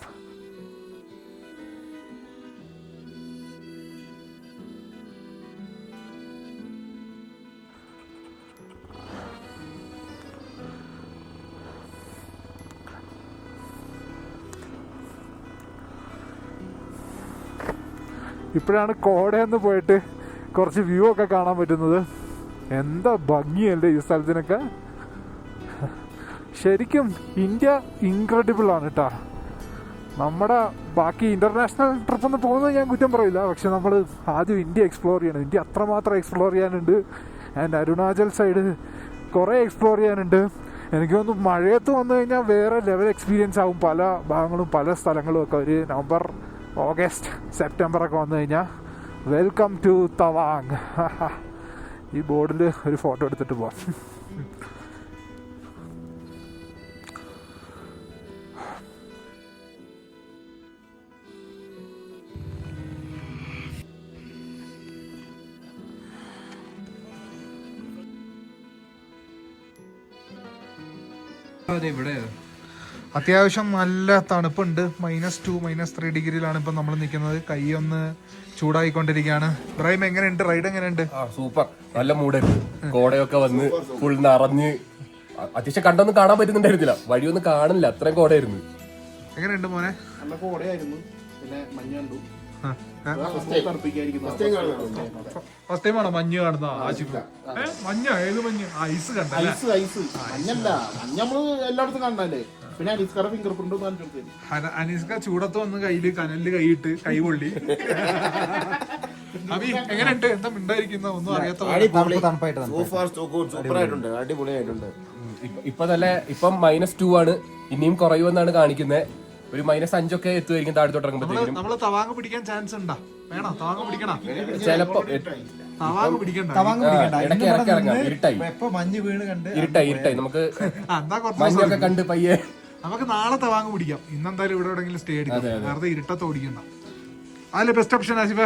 ഇപ്പോഴാണ് കോടയെന്ന് പോയിട്ട് കുറച്ച് വ്യൂ ഒക്കെ കാണാൻ പറ്റുന്നത്. എന്താ ഭംഗിയല്ലേ ഈ സ്ഥലത്തിനൊക്കെ. ശരിക്കും ഇന്ത്യ ഇൻക്രെഡിബിൾ ആണ് കേട്ടോ. നമ്മുടെ ബാക്കി ഇൻ്റർനാഷണൽ ട്രിപ്പൊന്നും പോകുന്നത് ഞാൻ കുറ്റം പറയില്ല. പക്ഷെ നമ്മൾ ആദ്യം ഇന്ത്യ എക്സ്പ്ലോർ ചെയ്യണം. ഇന്ത്യ അത്രമാത്രം എക്സ്പ്ലോർ ചെയ്യാനുണ്ട്. ആൻഡ് അരുണാചൽ സൈഡ് കുറേ എക്സ്പ്ലോർ ചെയ്യാനുണ്ട്. എനിക്ക് തോന്നുന്നു മഴയത്ത് വന്നു കഴിഞ്ഞാൽ വേറെ ലെവൽ എക്സ്പീരിയൻസ് ആവും. പല ഭാഗങ്ങളും പല സ്ഥലങ്ങളും ഒക്കെ ഒരു നവംബർ, ഓഗസ്റ്റ്, സെപ്റ്റംബർ ഒക്കെ വന്നു കഴിഞ്ഞാൽ വെൽക്കം ടു തവാങ്. ഈ ബോർഡിൽ ഒരു ഫോട്ടോ എടുത്തിട്ട് പോവാം. ഇവിടെ അത്യാവശ്യം നല്ല തണുപ്പുണ്ട്. -2 -3 ഡിഗ്രിയിലാണ് ഇപ്പം നമ്മൾ നിൽക്കുന്നത്. കൈ ഒന്ന് ചൂടായിക്കൊണ്ടിരിക്കുകയാണ്. ഇബ്രാഹിം എങ്ങനെയുണ്ട്? റൈഡ് എങ്ങനെയുണ്ട്? സൂപ്പർ, നല്ല മൂടായിരുന്നു. കോടയൊക്കെ വന്ന് ഫുൾ നിറഞ്ഞ് അത്യാവശ്യം കണ്ടൊന്നും കാണാൻ പറ്റുന്നുണ്ടായിരുന്നില്ല, വഴിയൊന്നും കാണില്ല, അത്രയും കോടയായിരുന്നു. എങ്ങനെയുണ്ട് മോനെ? നല്ല കോടയായിരുന്നു, പിന്നെ മഞ്ഞ് കണ്ടു. ഫസ്റ്റ് ടൈം ആണോ മഞ്ഞ് കാണുന്ന? മഞ്ഞ ഏത് മഞ്ഞ്? ഐസ് കണ്ട? ഐസ് മഞ്ഞല്ല, മഞ്ഞ നമ്മള് എല്ലായിടത്തും കാണണല്ലേ. പിന്നെ അനീസ്കാരുടെ ഫിംഗർ പ്രിന്റ് ഒന്ന് കാണിച്ചു കൊടുത്തു. അനീസ്ക ചൂടത്ത് വന്ന് കയ്യില് കനലില് കൈയിട്ട് കൈ പൊള്ളി. അഭി എങ്ങനെയുണ്ട്? എന്താ മിണ്ടായിരിക്കുന്ന? ഒന്നും അറിയാത്ത ഇപ്പൊ നല്ല ഇപ്പം -2 ആണ്, ഇനിയും കുറയുമെന്നാണ് കാണിക്കുന്നത്. ഒരു -5 ഒക്കെ എത്തുമായിരിക്കും താഴത്തോട്ട് ഇറങ്ങുമ്പോഴത്തേക്കും. നമ്മള് തവാങ് പിടിക്കാൻ ചാൻസ് ഉണ്ടാ? വേണോ തവാങ് പിടിക്കണ? ചിലപ്പോ തവാങ് പിടിക്കണ്ട. ഇടയ്ക്ക് ഇറങ്ങാം. ഇരുട്ടായി നമുക്ക് മഞ്ഞൊക്കെ കണ്ട് പയ്യെ നമുക്ക് നാളെ തവാങ് പിടിക്കാം. ഇന്നെന്തായാലും ഇവിടെ എവിടെയെങ്കിലും സ്റ്റേ അടിക്കാം, വെറുതെ ഇരുട്ടത്ത് ഓടിക്കണ്ട. അതല്ലേ ബെസ്റ്റ് ഓപ്ഷൻ ആസിഫ?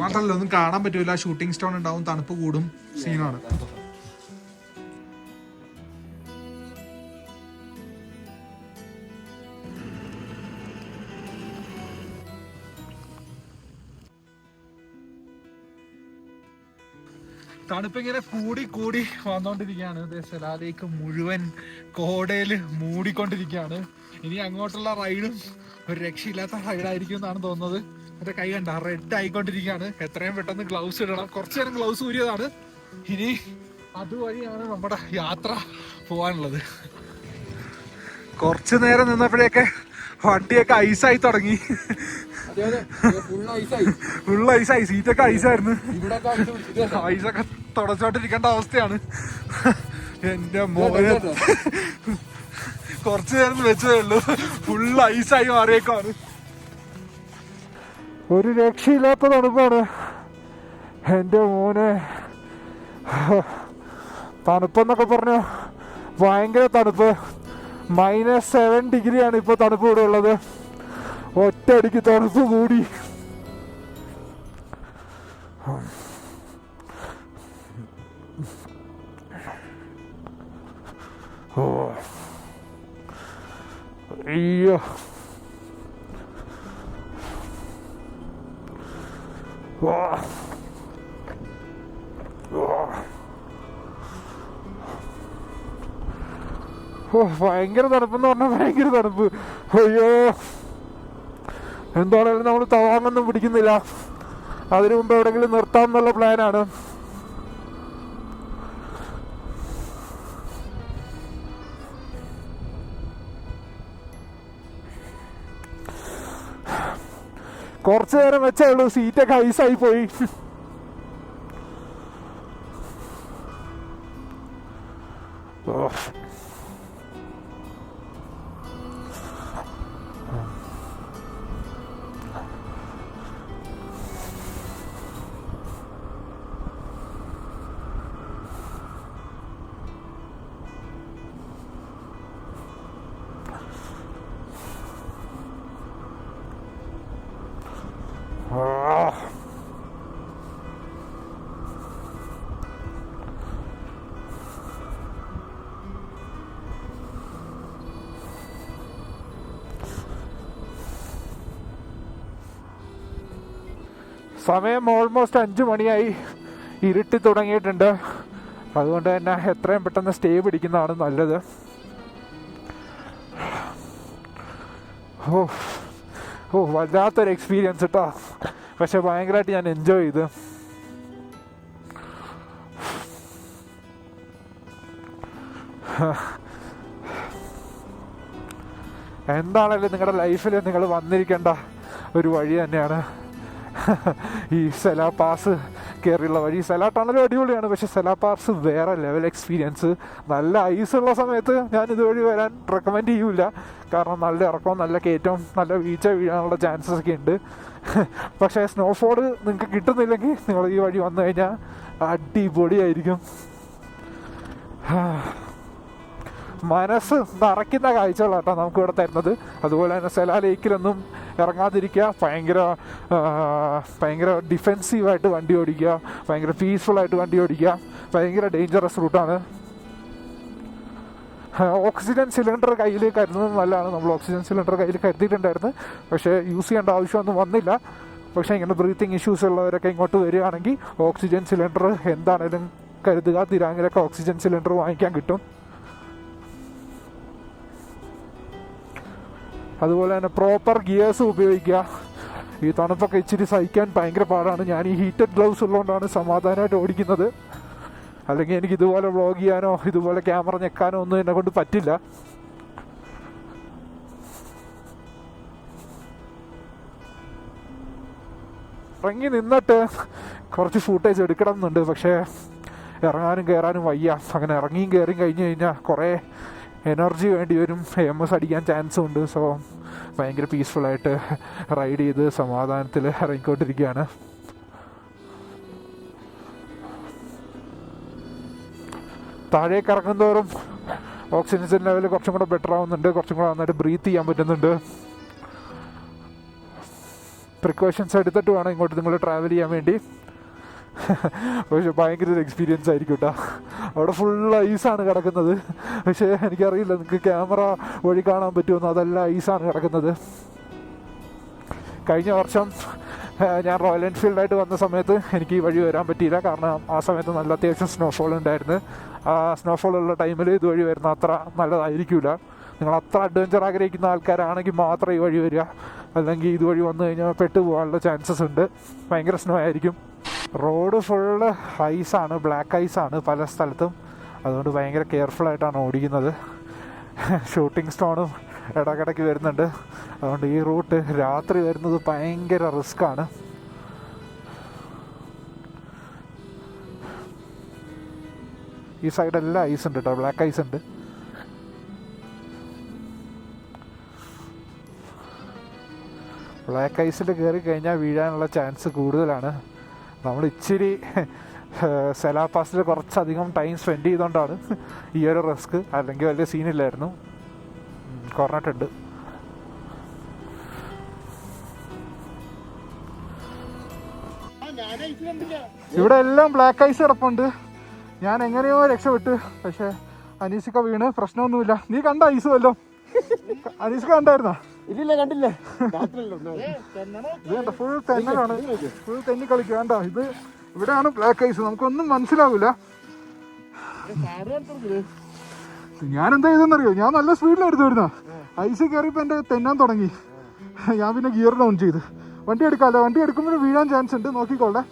മാത്രല്ല ഒന്നും കാണാൻ പറ്റൂല, ഷൂട്ടിംഗ് സ്റ്റോൺ ഉണ്ടാവും, തണുപ്പ് കൂടും, സീനാണ്. തണുപ്പിങ്ങനെ കൂടി കൂടി വന്നോണ്ടിരിക്കുകയാണ്. സെലാലേക്ക് മുഴുവൻ കോടയില് മൂടിക്കൊണ്ടിരിക്കുകയാണ്. ഇനി അങ്ങോട്ടുള്ള റൈഡും ഒരു രക്ഷയില്ലാത്ത റൈഡായിരിക്കും എന്നാണ് തോന്നുന്നത്. മറ്റേ കൈ കണ്ട റെഡ് ആയിക്കൊണ്ടിരിക്കുകയാണ്. എത്രയും പെട്ടെന്ന് ഗ്ലൗസ് ഇടണം. കുറച്ചു നേരം ഗ്ലൗസ് ഊരിയതാണ്. ഇനി അതുവഴിയാണ് നമ്മുടെ യാത്ര പോവാനുള്ളത്. കുറച്ചു നേരം നിന്നപ്പോഴേക്ക് വണ്ടിയൊക്കെ ഐസായി തുടങ്ങി. ഫുൾ ഐസായി, സീറ്റൊക്കെ ഐസായിരുന്നു. ഐസൊക്കെ തുടച്ചോണ്ടിരിക്കേണ്ട അവസ്ഥയാണ്. എന്റെ മോനെ കുറച്ചു നേരം വെച്ചതേ ഉള്ളൂ, ഫുൾ ഐസായി മാറിയേക്കാണ്. ഒരു രക്ഷയില്ലാത്ത തണുപ്പാണ് എന്റെ മോനെ. തണുപ്പെന്നൊക്കെ പറഞ്ഞ ഭയങ്കര തണുപ്പ്. -7 ഡിഗ്രിയാണ് ഇപ്പൊ തണുപ്പ് ഇവിടെ ഉള്ളത്. ഒറ്റയടിക്ക് തണുപ്പ് കൂടി. അയ്യോ, ഭയങ്കര തണുപ്പെന്ന് പറഞ്ഞാൽ ഭയങ്കര തണുപ്പ്. അയ്യോ, എന്താണെങ്കിലും നമ്മൾ തവാങ്ങൊന്നും പിടിക്കുന്നില്ല. അതിനു മുമ്പ് എവിടെയെങ്കിലും നിർത്താമെന്നുള്ള പ്ലാനാണ്. കുറച്ചു നേരം വെച്ചേ ഉള്ളൂ, സീറ്റൊക്കെ ഐസായി പോയി. സമയം ഓൾമോസ്റ്റ് 5 മണിയായി. ഇരുട്ടി തുടങ്ങിയിട്ടുണ്ട്. അതുകൊണ്ട് തന്നെ എത്രയും പെട്ടെന്ന് സ്റ്റേ പിടിക്കുന്നതാണ് നല്ലത്. വല്ലാത്തൊരു എക്സ്പീരിയൻസ് കേട്ടോ. പക്ഷെ ഭയങ്കരമായിട്ട് ഞാൻ എൻജോയ് ചെയ്തു. എന്താണേലും നിങ്ങളുടെ ലൈഫിൽ നിങ്ങൾ വന്നിരിക്കേണ്ട ഒരു വഴി തന്നെയാണ് ഈ സെലാ പാസ് കയറിയുള്ള വഴി. സെലാ ടണലും അടിപൊളിയാണ്, പക്ഷെ സെലാ പാസ് വേറെ ലെവൽ എക്സ്പീരിയൻസ്. നല്ല ഐസുള്ള സമയത്ത് ഞാൻ ഇതുവഴി വരാൻ റെക്കമെൻഡ് ചെയ്യൂല. കാരണം നല്ല ഇറക്കവും നല്ല കയറ്റവും നല്ല വീഴ്ച വീഴാനുള്ള ചാൻസസ് ഒക്കെ ഉണ്ട്. പക്ഷേ സ്നോഫോൾ നിങ്ങൾക്ക് കിട്ടുന്നില്ലെങ്കിൽ നിങ്ങൾ ഈ വഴി വന്നു കഴിഞ്ഞാൽ അടിപൊളിയായിരിക്കും. മനസ്സ് നിറയ്ക്കുന്ന കാഴ്ചകളാട്ടോ നമുക്ക് ഇവിടെ തരുന്നത്. അതുപോലെ തന്നെ സെലാ ലേക്കിലൊന്നും ഇറങ്ങാതിരിക്കുക. ഭയങ്കര ഡിഫെൻസീവായിട്ട് വണ്ടി ഓടിക്കുക, ഭയങ്കര പീസ്ഫുള്ളായിട്ട് വണ്ടി ഓടിക്കുക. ഭയങ്കര ഡേഞ്ചറസ് റൂട്ടാണ്. ഓക്സിജൻ സിലിണ്ടർ കയ്യിൽ കരുതുന്നത് നല്ലതാണ്. നമ്മൾ ഓക്സിജൻ സിലിണ്ടർ കയ്യിൽ കരുതിയിട്ടുണ്ടായിരുന്നു, പക്ഷേ യൂസ് ചെയ്യേണ്ട ആവശ്യമൊന്നും വന്നില്ല. പക്ഷേ ഇങ്ങനെ ബ്രീത്തിങ് ഇഷ്യൂസ് ഉള്ളവരൊക്കെ ഇങ്ങോട്ട് വരികയാണെങ്കിൽ ഓക്സിജൻ സിലിണ്ടർ എന്താണേലും കരുതുക. ദിരാങ്ങിലൊക്കെ ഓക്സിജൻ സിലിണ്ടർ വാങ്ങിക്കാൻ കിട്ടും. അതുപോലെ തന്നെ പ്രോപ്പർ ഗിയേഴ്സ് ഉപയോഗിക്കുക. ഈ തണുപ്പൊക്കെ ഇച്ചിരി സഹിക്കാൻ ഭയങ്കര പാടാണ്. ഞാൻ ഈ ഹീറ്റഡ് ഗ്ലൗസ് ഉള്ളതുകൊണ്ടാണ് സമാധാനമായിട്ട് ഓടിക്കുന്നത്. അല്ലെങ്കിൽ എനിക്ക് ഇതുപോലെ വ്ളോഗ് ചെയ്യാനോ ഇതുപോലെ ക്യാമറ ഞെക്കാനോ ഒന്നും എന്നെ കൊണ്ട് പറ്റില്ല. ഇറങ്ങി നിന്നിട്ട് കുറച്ച് ഫൂട്ടേജ് എടുക്കണം എന്നുണ്ട്, പക്ഷേ ഇറങ്ങാനും കയറാനും വയ്യ. അങ്ങനെ ഇറങ്ങിയും കയറിയും കഴിഞ്ഞ് കഴിഞ്ഞാൽ കുറേ എനർജി വേണ്ടി വരും, MS അടിക്കാൻ ചാൻസും ഉണ്ട്. സോ ഭയങ്കര പീസ്ഫുള്ളായിട്ട് റൈഡ് ചെയ്ത് സമാധാനത്തിൽ ഇറങ്ങിക്കൊണ്ടിരിക്കുകയാണ്. താഴേക്ക് ഇറങ്ങുന്നതോറും ഓക്സിജൻ ലെവൽ കുറച്ചും കൂടെ ബെറ്റർ ആവുന്നുണ്ട്, കുറച്ചും കൂടെ നന്നായിട്ട് ബ്രീത്ത് ചെയ്യാൻ പറ്റുന്നുണ്ട്. പ്രിക്കോഷൻസ് എടുത്തിട്ട് വേണം ഇങ്ങോട്ട് നിങ്ങൾ ട്രാവൽ ചെയ്യാൻ വേണ്ടി. പക്ഷെ ഭയങ്കര ഒരു എക്സ്പീരിയൻസ് ആയിരിക്കും കേട്ടോ. അവിടെ ഫുൾ ഐസാണ് കിടക്കുന്നത്. പക്ഷേ എനിക്കറിയില്ല നിങ്ങൾക്ക് ക്യാമറ വഴി കാണാൻ പറ്റുമെന്ന്. അതെല്ലാം ഐസാണ് കിടക്കുന്നത്. കഴിഞ്ഞ വർഷം ഞാൻ റോയൽ എൻഫീൽഡായിട്ട് വന്ന സമയത്ത് എനിക്ക് ഈ വഴി വരാൻ പറ്റിയില്ല, കാരണം ആ സമയത്ത് നല്ല അത്യാവശ്യം സ്നോഫോൾ ഉണ്ടായിരുന്നു. ആ സ്നോഫോൾ ഉള്ള ടൈമിൽ ഇതുവഴി വരുന്ന അത്ര നല്ലതായിരിക്കില്ല. നിങ്ങൾ അത്ര അഡ്വഞ്ചർ ആഗ്രഹിക്കുന്ന ആൾക്കാരാണെങ്കിൽ മാത്രം ഈ വഴി വരിക, അല്ലെങ്കിൽ ഇതുവഴി വന്നു കഴിഞ്ഞാൽ പെട്ടു പോകാനുള്ള ചാൻസസ് ഉണ്ട്. ഭയങ്കര സ്നോ ആയിരിക്കും. റോഡ് ഫുള്ള് ഐസാണ്, ബ്ലാക്ക് ഐസാണ് പല സ്ഥലത്തും. അതുകൊണ്ട് ഭയങ്കര കെയർഫുള്ളായിട്ടാണ് ഓടിക്കുന്നത്. ഷൂട്ടിംഗ് സ്റ്റോണും ഇടയ്ക്കിടയ്ക്ക് വരുന്നുണ്ട്. അതുകൊണ്ട് ഈ റൂട്ട് രാത്രി വരുന്നത് ഭയങ്കര റിസ്ക്കാണ്. ഈ സൈഡെല്ലാം ഐസ് ഉണ്ട് കേട്ടോ, ബ്ലാക്ക് ഐസ് ഉണ്ട്. ബ്ലാക്ക് ഐസിൽ കയറി കഴിഞ്ഞാൽ വീഴാനുള്ള ചാൻസ് കൂടുതലാണ്. നമ്മൾ ഇച്ചിരി സെലാപാസിൽ കുറച്ചധികം ടൈം സ്പെൻഡ് ചെയ്തുകൊണ്ടാണ് ഈ ഒരു റിസ്ക്. അല്ലെങ്കിൽ വലിയ സീനില്ലായിരുന്നു. കുറഞ്ഞിട്ടുണ്ട്. ഇവിടെ എല്ലാം ബ്ലാക്ക് ഐസ് കിടപ്പുണ്ട്. ഞാൻ എങ്ങനെയോ രക്ഷപ്പെട്ടു. പക്ഷെ അനീസിക്ക വീണ് പ്രശ്നമൊന്നുമില്ല. നീ കണ്ട ഐസ് വല്ലോ? അനീസിക്ക കണ്ടായിരുന്നോ? ഇല്ലില്ല, കണ്ടില്ലേ. ഇത് കണ്ട ഫുൾ തെന്നലാണ്, ഫുൾ തെന്നി കളിക്കുക. കണ്ട ഇത് ഇവിടെയാണ് ബ്ലാക്ക് ഐസ്. നമുക്കൊന്നും മനസ്സിലാവില്ല. ഞാൻ എന്താ ചെയ്തെന്നറിയോ? ഞാൻ നല്ല സ്പീഡിലായിരുന്നു വരുന്ന. ഐസ് കയറിയപ്പോൾ എൻ്റെ തെന്നാൻ തുടങ്ങി. ഞാൻ പിന്നെ ഗിയർ ഡൗൺ ചെയ്ത് വണ്ടി എടുക്കാമല്ലോ. വണ്ടി എടുക്കുമ്പോൾ വീഴാൻ ചാൻസ് ഉണ്ട്, നോക്കിക്കോളെ.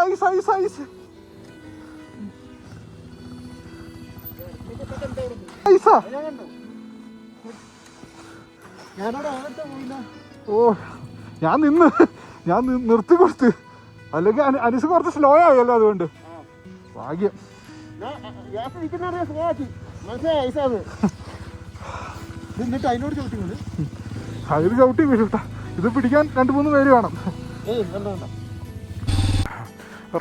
ഐസ് ഐസ് ഐസ് ഐസാ. ഓ ഞാൻ നിർത്തി കൊടുത്ത്. അല്ലെങ്കിൽ അനീസ് കുറച്ച് സ്ലോ ആയല്ലോ, അതുകൊണ്ട് ഭാഗ്യം. അതിൽ ചവിട്ടി വീഴൂട്ടാ. ഇത് പിടിക്കാൻ 2-3 പേര് വേണം.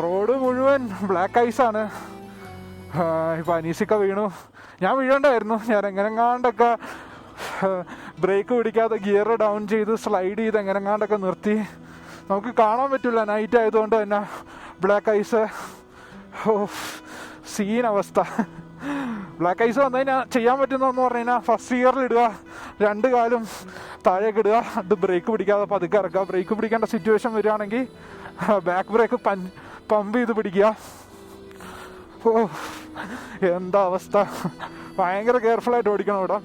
റോഡ് മുഴുവൻ ബ്ലാക്ക് ഐസാണ്. ഇപ്പം അനീസിക്ക വീണു. ഞാൻ വീഴണ്ടായിരുന്നു. ഞാൻ എങ്ങനെങ്ങാണ്ടൊക്കെ ബ്രേക്ക് പിടിക്കാതെ ഗിയർ ഡൗൺ ചെയ്ത് സ്ലൈഡ് ചെയ്ത് എങ്ങനെങ്ങാണ്ടൊക്കെ നിർത്തി. നമുക്ക് കാണാൻ പറ്റില്ല, നൈറ്റ് ആയതുകൊണ്ട് തന്നെ ബ്ലാക്ക് ഐസ്. ഓ സീൻ അവസ്ഥ. ബ്ലാക്ക് ഐസ് വന്നു കഴിഞ്ഞാൽ ചെയ്യാൻ പറ്റുന്നതെന്ന് പറഞ്ഞു കഴിഞ്ഞാൽ ഫസ്റ്റ് ഗിയറിൽ ഇടുക, 2 കാലും താഴേക്ക് ഇടുക, അത് ബ്രേക്ക് പിടിക്കാതെ പതുക്കെ ഇറക്കുക. ബ്രേക്ക് പിടിക്കേണ്ട സിറ്റുവേഷൻ വരികയാണെങ്കിൽ ബാക്ക് ബ്രേക്ക് പമ്പ് ചെയ്ത് പിടിക്കുക. ഓ എന്താ അവസ്ഥ. ഭയങ്കര കെയർഫുള്ളായിട്ട് ഓടിക്കണം ഇവിടെ.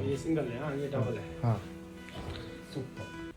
ये सिंगल है, हाँ ये डबल है। हाँ सुपर।